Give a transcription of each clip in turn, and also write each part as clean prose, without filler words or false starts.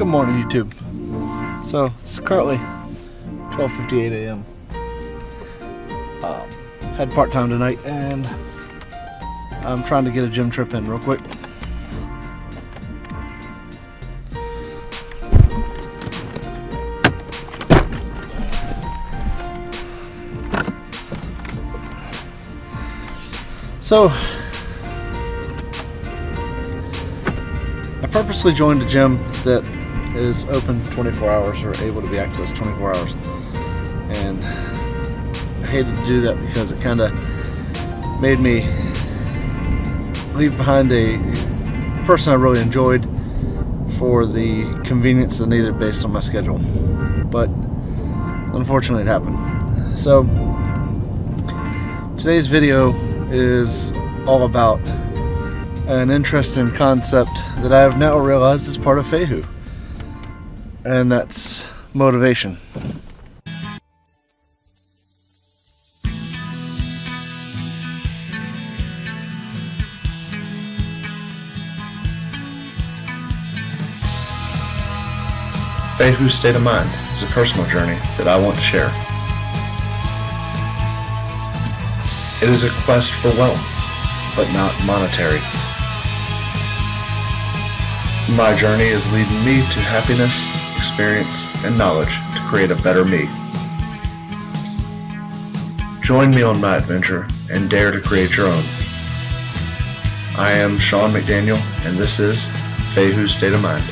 Good morning, YouTube. So it's currently 12:58 a.m. Had part-time tonight, and I'm trying to get a gym trip in real quick. So I purposely joined a gym that is open 24 hours or able to be accessed 24 hours. And I hated to do that because it kind of made me leave behind a person I really enjoyed for the convenience I needed based on my schedule. But unfortunately it happened. So today's video is all about an interesting concept that I have now realized is part of Fehu, and that's motivation. Fehu's state of mind is a personal journey that I want to share. It is a quest for wealth, but not monetary. My journey is leading me to happiness, experience, and knowledge to create a better me. Join me on my adventure and dare to create your own. I am Sean McDaniel, and this is Fehu's State of Mind.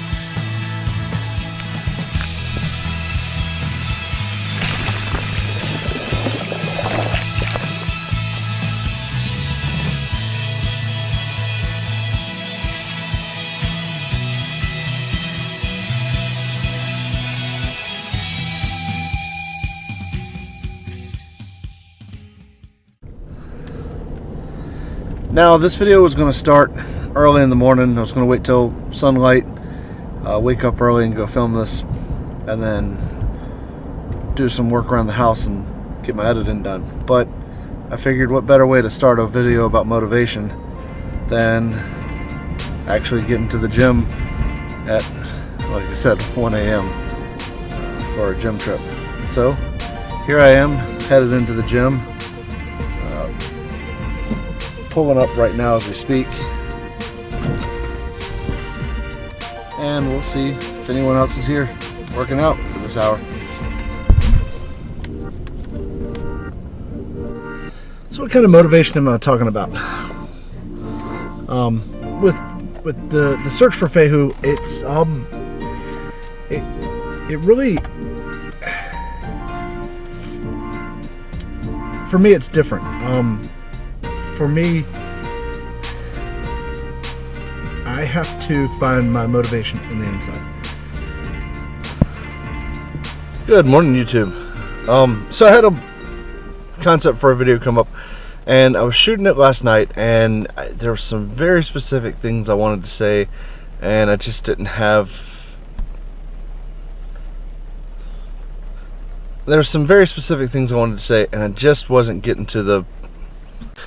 Now this video was going to start early in the morning. I was going to wait till sunlight, wake up early and go film this, and then do some work around the house and get my editing done. But I figured what better way to start a video about motivation than actually getting to the gym at, like I said, 1 a.m. for a gym trip. So here I am, headed into the gym. Pulling up right now as we speak, and we'll see if anyone else is here working out for this hour. So what kind of motivation am I talking about? With the search for Fehu, it's it really, for me it's different. For me, I have to find my motivation on the inside. Good morning, YouTube. So I had a concept for a video come up, and I was shooting it last night, and there were some very specific things I wanted to say, and I just didn't have... There were some very specific things I wanted to say, and I just wasn't getting to the...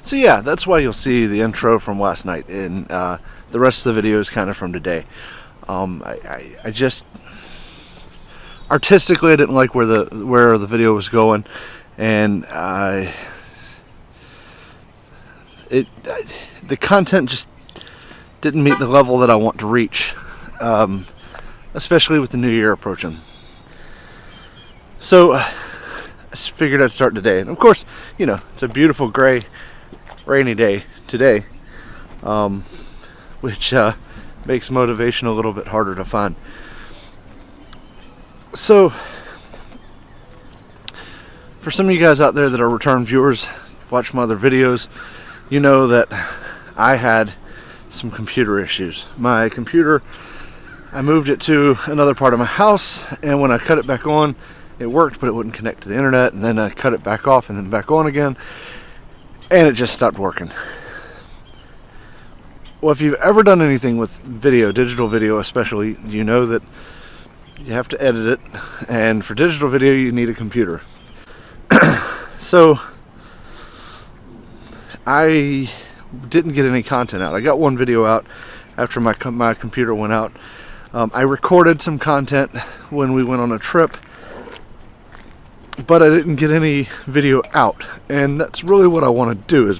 So yeah, that's why you'll see the intro from last night, and the rest of the video is kind of from today. I just artistically I didn't like where the video was going, and the content just didn't meet the level that I want to reach, especially with the new year approaching. So I just figured I'd start today, and of course, you know, it's a beautiful gray rainy day today, which makes motivation a little bit harder to find. So for some of you guys out there that are return viewers, watch my other videos, you know that I had some computer issues. My computer, I moved it to another part of my house, and when I cut it back on, it worked, but it wouldn't connect to the internet, and then I cut it back off and then back on again, and it just stopped working. Well, if you've ever done anything with video, digital video especially, you know that you have to edit it, and for digital video you need a computer. So I didn't get any content out. I got one video out after my computer went out, I recorded some content when we went on a trip, but I didn't get any video out, and that's really what I want to do.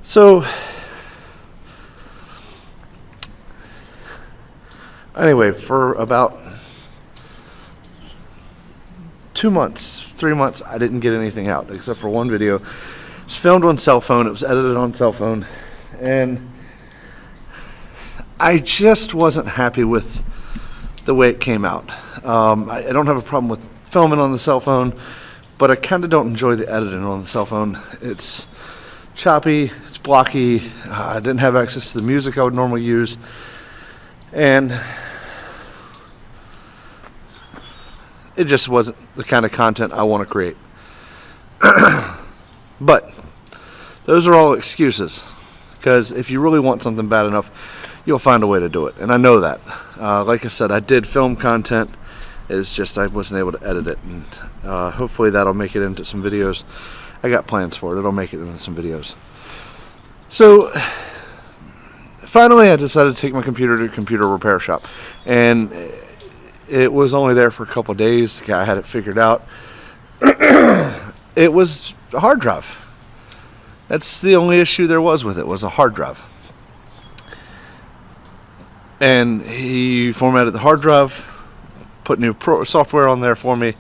So anyway, for about 2 months, 3 months, I didn't get anything out except for one video. It was filmed on cell phone. It was edited on cell phone, and I just wasn't happy with the way it came out. I don't have a problem with filming on the cell phone, but I kind of don't enjoy the editing on the cell phone. It's choppy, it's blocky. I didn't have access to the music I would normally use, and it just wasn't the kind of content I want to create. But those are all excuses, because if you really want something bad enough, you'll find a way to do it, and I know that. Like I said, I did film content. It's just I wasn't able to edit it, and hopefully that'll make it into some videos. I got plans for it. It'll make it into some videos. So finally I decided to take my computer to a computer repair shop, and it was only there for a couple of days. The guy had it figured out. It was a hard drive. That's the only issue there was with it, was a hard drive. And he formatted the hard drive, put new software on there for me,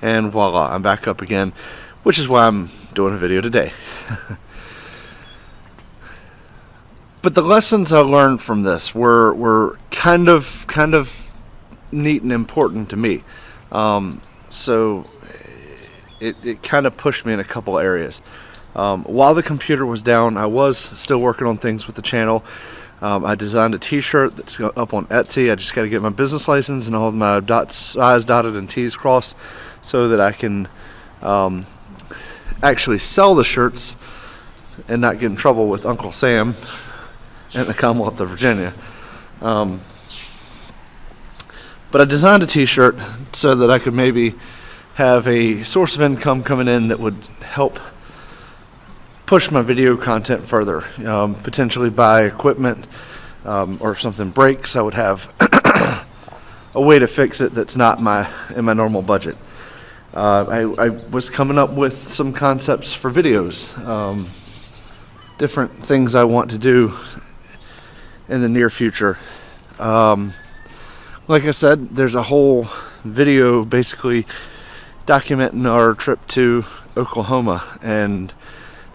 and voila, I'm back up again, which is why I'm doing a video today. But the lessons I learned from this were kind of neat and important to me. So it kind of pushed me in a couple areas. While the computer was down, I was still working on things with the channel. I designed a t-shirt that's up on Etsy. I just got to get my business license and all my I's dotted and T's crossed so that I can actually sell the shirts and not get in trouble with Uncle Sam and the Commonwealth of Virginia. But I designed a t-shirt so that I could maybe have a source of income coming in that would help push my video content further. Potentially buy equipment, or if something breaks, I would have a way to fix it that's not in my normal budget. I was coming up with some concepts for videos, different things I want to do in the near future. Like I said, there's a whole video basically documenting our trip to Oklahoma, and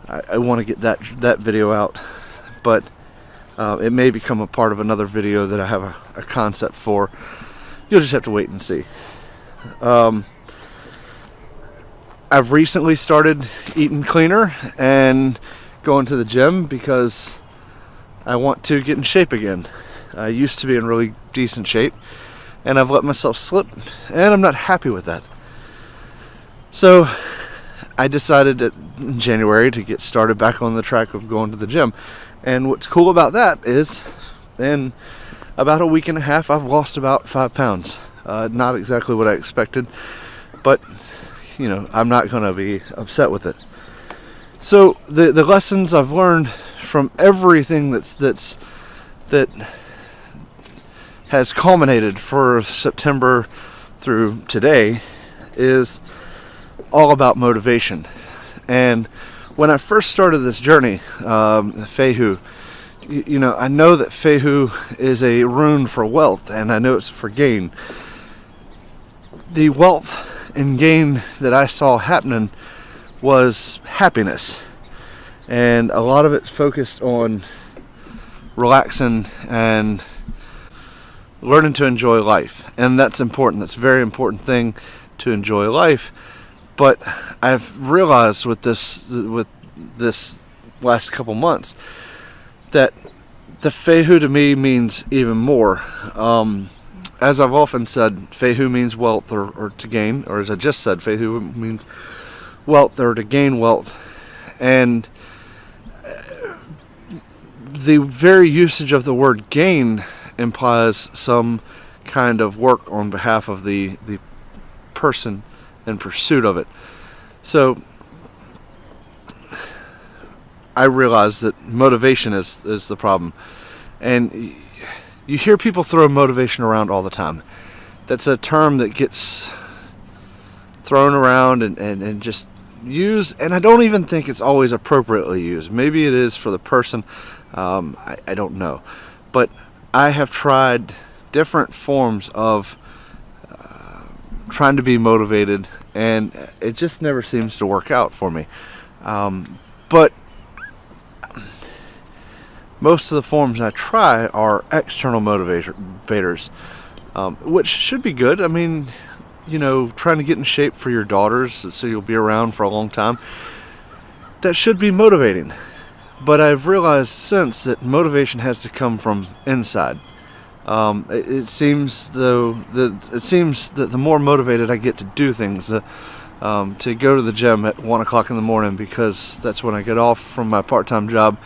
I want to get that video out, but it may become a part of another video that I have a concept for. You'll just have to wait and see. I've recently started eating cleaner and going to the gym because I want to get in shape again. I used to be in really decent shape, and I've let myself slip, and I'm not happy with that. So I decided in January to get started back on the track of going to the gym. And what's cool about that is in about a week and a half, I've lost about 5 pounds. Not exactly what I expected, but you know, I'm not going to be upset with it. So the lessons I've learned from everything that has culminated for September through today is all about motivation. And when I first started this journey, Fehu, you know, I know that Fehu is a rune for wealth, and I know it's for gain. The wealth and gain that I saw happening was happiness, and a lot of it's focused on relaxing and learning to enjoy life, and that's important. That's a very important thing, to enjoy life. But I've realized with this last couple months that the Fehu to me means even more. As I've often said, Fehu means wealth or to gain, or as I just said, Fehu means wealth or to gain wealth. And the very usage of the word gain implies some kind of work on behalf of the person in pursuit of it. So I realize that motivation is the problem, and you hear people throw motivation around all the time. That's a term that gets thrown around and just used, and I don't even think it's always appropriately used. Maybe it is for the person, I don't know. But I have tried different forms of trying to be motivated, and it just never seems to work out for me. But most of the forms I try are external motivators, which should be good. I mean, you know, trying to get in shape for your daughters so you'll be around for a long time, that should be motivating. But I've realized since that motivation has to come from inside. It seems that the more motivated I get to do things, to go to the gym at 1 o'clock in the morning, because that's when I get off from my part-time job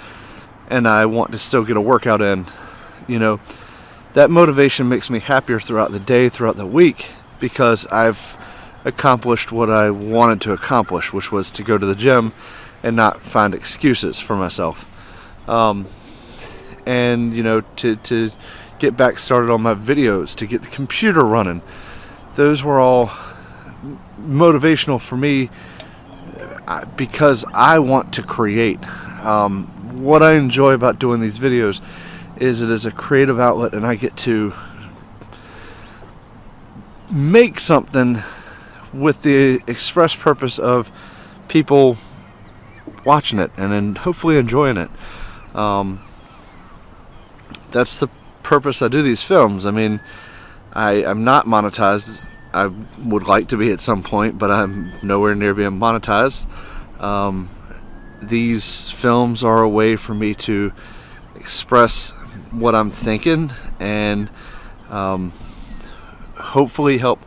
and I want to still get a workout in, you know, that motivation makes me happier throughout the day, throughout the week, because I've accomplished what I wanted to accomplish, which was to go to the gym and not find excuses for myself. And, you know, to get back started on my videos, to get the computer running. Those were all motivational for me because I want to create. What I enjoy about doing these videos is it is a creative outlet, and I get to make something with the express purpose of people watching it and then hopefully enjoying it. That's the purpose I do these films. I mean, I'm not monetized. I would like to be at some point, but I'm nowhere near being monetized. These films are a way for me to express what I'm thinking and hopefully help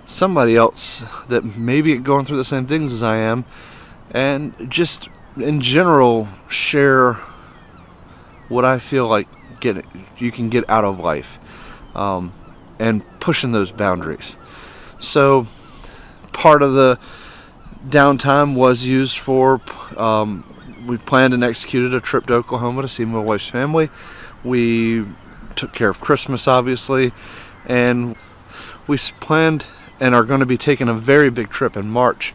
somebody else that may be going through the same things as I am, and just in general share what I feel like you can get out of life, and pushing those boundaries. So part of the downtime was used for we planned and executed a trip to Oklahoma to see my wife's family. We took care of Christmas, obviously, and we planned and are going to be taking a very big trip in March.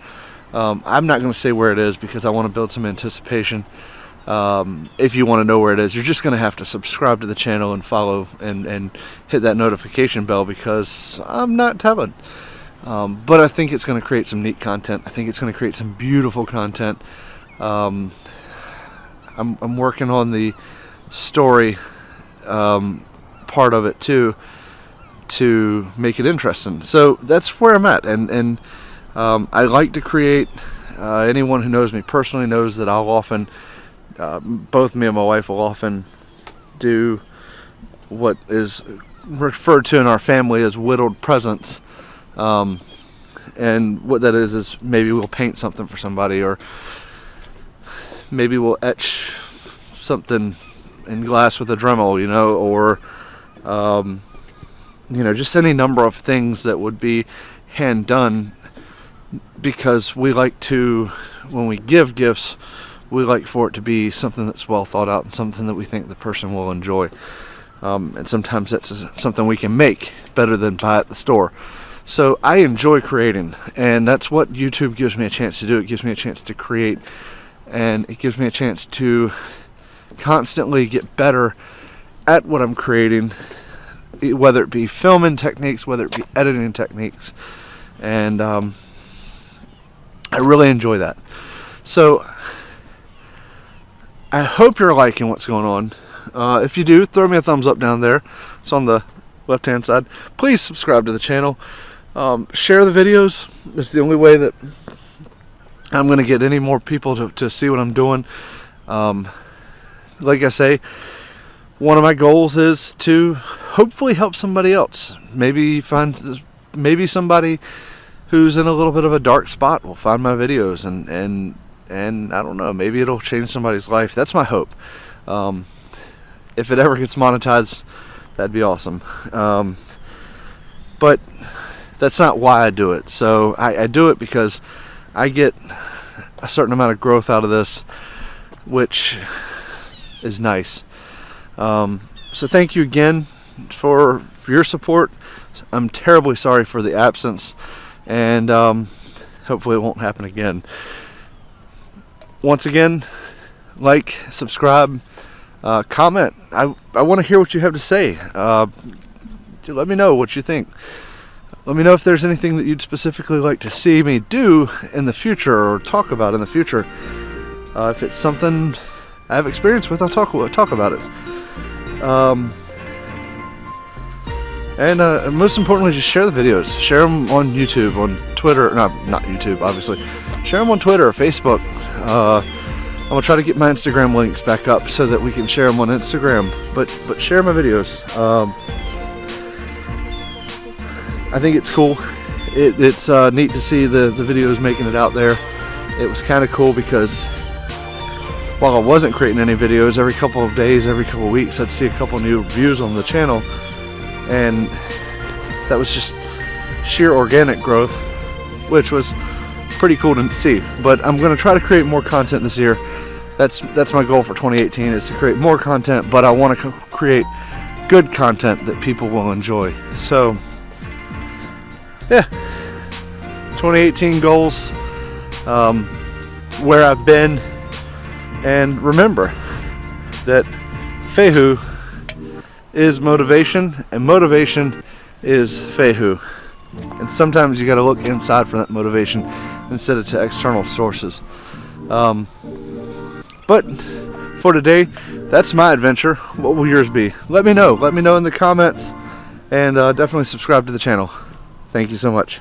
I'm not going to say where it is because I want to build some anticipation. If you want to know where it is, you're just going to have to subscribe to the channel and follow and hit that notification bell, because I'm not telling. But I think it's going to create some neat content. I think it's going to create some beautiful content. I'm working on the story part of it too, to make it interesting. So that's where I'm at, and I like to create. Anyone who knows me personally knows that I'll often, both me and my wife will often do what is referred to in our family as whittled presents. And what that is maybe we'll paint something for somebody, or maybe we'll etch something in glass with a Dremel, you know, or you know, just any number of things that would be hand done, because we like to, when we give gifts, we like for it to be something that's well thought out and something that we think the person will enjoy. And sometimes that's something we can make better than buy at the store. So I enjoy creating, and that's what YouTube gives me a chance to do. It gives me a chance to create, and it gives me a chance to constantly get better at what I'm creating, whether it be filming techniques, whether it be editing techniques, and I really enjoy that. So I hope you're liking what's going on. If you do, throw me a thumbs up down there. It's on the left hand side. Please subscribe to the channel. Share the videos. It's the only way that I'm going to get any more people to see what I'm doing. Like I say, one of my goals is to hopefully help somebody else. Maybe somebody who's in a little bit of a dark spot will find my videos, and I don't know, maybe it'll change somebody's life. That's my hope. If it ever gets monetized, that'd be awesome. But that's not why I do it. So I do it because I get a certain amount of growth out of this, which is nice. So thank you again. for your support. I'm terribly sorry for the absence, and hopefully it won't happen again. Once again, like, subscribe, comment. I want to hear what you have to say. Let me know what you think. Let me know if there's anything that you'd specifically like to see me do in the future or talk about in the future. If it's something I have experience with, I'll talk about it. And most importantly, just share the videos. Share them on YouTube, on Twitter. No, not YouTube, obviously. Share them on Twitter or Facebook. I'm gonna try to get my Instagram links back up so that we can share them on Instagram. But share my videos. I think it's cool. It's neat to see the videos making it out there. It was kind of cool because while I wasn't creating any videos, every couple of days, every couple of weeks, I'd see a couple new views on the channel, and that was just sheer organic growth, which was pretty cool to see. But I'm going to try to create more content this year. That's my goal for 2018, is to create more content, but I want to create good content that people will enjoy. So yeah, 2018 goals, where I've been, and remember that Fehu is motivation, and motivation is Fehu. And sometimes you got to look inside for that motivation instead of to external sources. But for today, that's my adventure. What will yours be? Let me know. Let me know in the comments, and definitely subscribe to the channel. Thank you so much.